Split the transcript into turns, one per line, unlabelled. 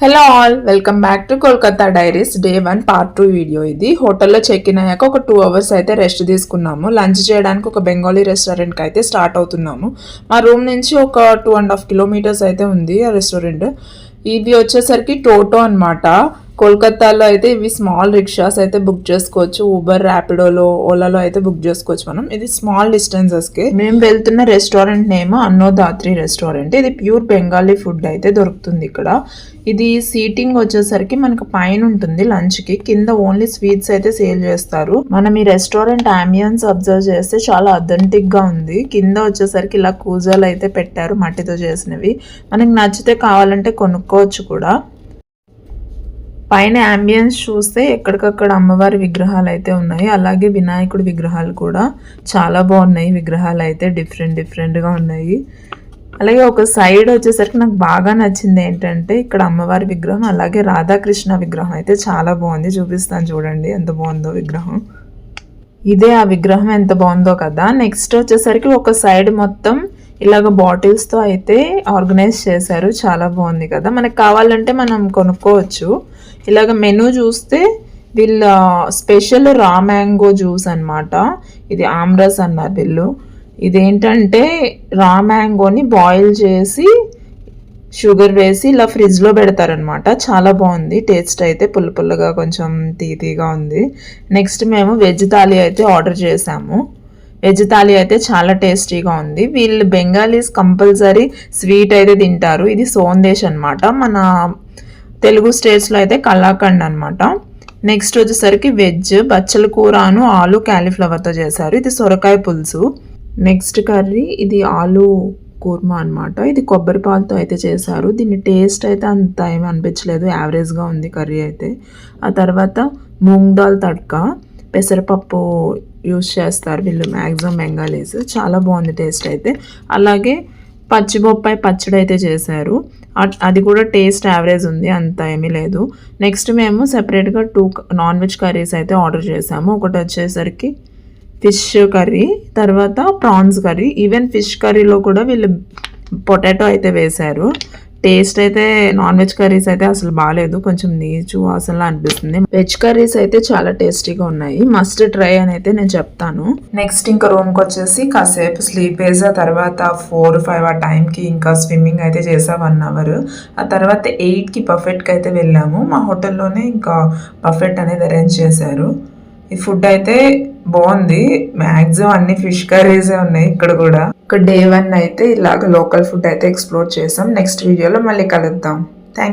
Hello all, welcome back to Kolkata diaries day 1 part 2 video. ఇది హోటల్లో check in అయ్యాక ఒక 2 అవర్స్ అయితే రెస్ట్ తీసుకున్నాము. లంచ్ చేయడానికి ఒక బెంగాలీ రెస్టారెంట్కి అయితే స్టార్ట్ అవుతున్నాము. మా రూమ్ నుంచి ఒక 2.5 కిలోమీటర్స్ అయితే ఉంది ఆ రెస్టారెంట్. ఇది వచ్చేసరికి టోటో అనమాట. కోల్కతాలో అయితే ఇవి స్మాల్ రిక్షాస్ అయితే బుక్ చేసుకోవచ్చు. ఊబర్, ర్యాపిడోలో, ఓలాలో అయితే బుక్ చేసుకోవచ్చు మనం. ఇది స్మాల్ డిస్టెన్సెస్కి. మేము వెళ్తున్న రెస్టారెంట్ నేమ్ అన్నోదాత్రి రెస్టారెంట్. ఇది ప్యూర్ బెంగాలీ ఫుడ్ అయితే దొరుకుతుంది ఇక్కడ. ఇది సీటింగ్ వచ్చేసరికి మనకు పైన ఉంటుంది లంచ్కి, కింద ఓన్లీ స్వీట్స్ అయితే సేల్ చేస్తారు. మనం ఈ రెస్టారెంట్ అంబియన్స్ అబ్జర్వ్ చేస్తే చాలా అథెంటిక్ గా ఉంది. కింద వచ్చేసరికి ఇలా కూజాలు అయితే పెట్టారు, మట్టితో చేసినవి. మనకి నచ్చితే కావాలంటే కొనుక్కోవచ్చు కూడా. పైన అంబియన్స్ చూస్తే ఎక్కడికక్కడ అమ్మవారి విగ్రహాలు అయితే ఉన్నాయి, అలాగే వినాయకుడి విగ్రహాలు కూడా చాలా బాగున్నాయి. విగ్రహాలు అయితే డిఫరెంట్గా ఉన్నాయి. అలాగే ఒక సైడ్ వచ్చేసరికి నాకు బాగా నచ్చింది ఏంటంటే ఇక్కడ అమ్మవారి విగ్రహం, అలాగే రాధాకృష్ణ విగ్రహం అయితే చాలా బాగుంది. చూపిస్తాను చూడండి ఎంత బాగుందో విగ్రహం. ఇదే ఆ విగ్రహం ఎంత బాగుందో కదా. నెక్స్ట్ వచ్చేసరికి ఒక సైడ్ మొత్తం ఇలాగ బాటిల్స్తో అయితే ఆర్గనైజ్ చేశారు, చాలా బాగుంది కదా. మనకు కావాలంటే మనం కొనుక్కోవచ్చు. ఇలాగ మెనూ చూస్తే వీళ్ళ స్పెషల్ రా మ్యాంగో జ్యూస్ అనమాట. ఇది ఆమ్రస్ అన్నారు వీళ్ళు. ఇదేంటంటే రా మ్యాంగోని బాయిల్ చేసి షుగర్ వేసి ఇలా ఫ్రిడ్జ్లో పెడతారనమాట. చాలా బాగుంది టేస్ట్ అయితే, పుల్లగా కొంచెం తీగా ఉంది. నెక్స్ట్ మేము వెజ్ థాలీ అయితే ఆర్డర్ చేసాము. వెజ్ థాలీ అయితే చాలా టేస్టీగా ఉంది. వీళ్ళు బెంగాలీస్ కంపల్సరీ స్వీట్ అయితే తింటారు. ఇది సోందేశ్ అనమాట, మన తెలుగు స్టేట్స్లో అయితే కలాకండ్ అనమాట. నెక్స్ట్ వచ్చేసరికి వెజ్ బచ్చల కూరను ఆలు క్యాలీఫ్లవర్తో చేశారు. ఇది సొరకాయ పులుసు. నెక్స్ట్ కర్రీ ఇది ఆలు కూర్మా అనమాట. ఇది కొబ్బరి పాలతో అయితే చేశారు. దీని టేస్ట్ అయితే అంత ఏమి అనిపించలేదు, యావరేజ్గా ఉంది కర్రీ అయితే. ఆ తర్వాత మూంగ్ దాల్ తడ్కా, పెసరపప్పు యూస్ చేస్తారు వీళ్ళు మ్యాక్సిమం బెంగాలీస్. చాలా బాగుంది టేస్ట్ అయితే. అలాగే పచ్చిబొప్పాయి పచ్చడి అయితే చేశారు, అది కూడా టేస్ట్ యావరేజ్ ఉంది, అంత ఏమీ లేదు. నెక్స్ట్ మేము సెపరేట్గా 2 నాన్ వెజ్ కర్రీస్ అయితే ఆర్డర్ చేసాము. ఒకటి వచ్చేసరికి ఫిష్ కర్రీ, తర్వాత ప్రాన్స్ కర్రీ. ఈవెన్ ఫిష్ కర్రీలో కూడా వీళ్ళు పొటాటో అయితే వేశారు. టేస్ట్ అయితే నాన్ వెజ్ కర్రీస్ అయితే అసలు బాగాలేదు, కొంచెం నీచు అసలు అనిపిస్తుంది. వెజ్ కర్రీస్ అయితే చాలా టేస్టీగా ఉన్నాయి, మస్ట్ ట్రై అని అయితే నేను చెప్తాను. నెక్స్ట్ ఇంకా రూమ్కి వచ్చేసి కాసేపు స్లీప్ వేసా. తర్వాత 4-5 ఆ టైంకి ఇంకా స్విమ్మింగ్ అయితే చేసా 1 అవర్. ఆ తర్వాత 8కి బఫెట్కి అయితే వెళ్ళాము. మా హోటల్లోనే ఇంకా బఫెట్ అనేది అరేంజ్ చేశారు. ఈ ఫుడ్ అయితే బాగుంది, మ్యాక్సిమం అన్ని ఫిష్ కర్రీసే ఉన్నాయి ఇక్కడ కూడా. డే 1 అయితే ఇలాగ లోకల్ ఫుడ్ అయితే ఎక్స్ప్లోర్ చేసాం. నెక్స్ట్ వీడియోలో మళ్ళీ కలుద్దాం.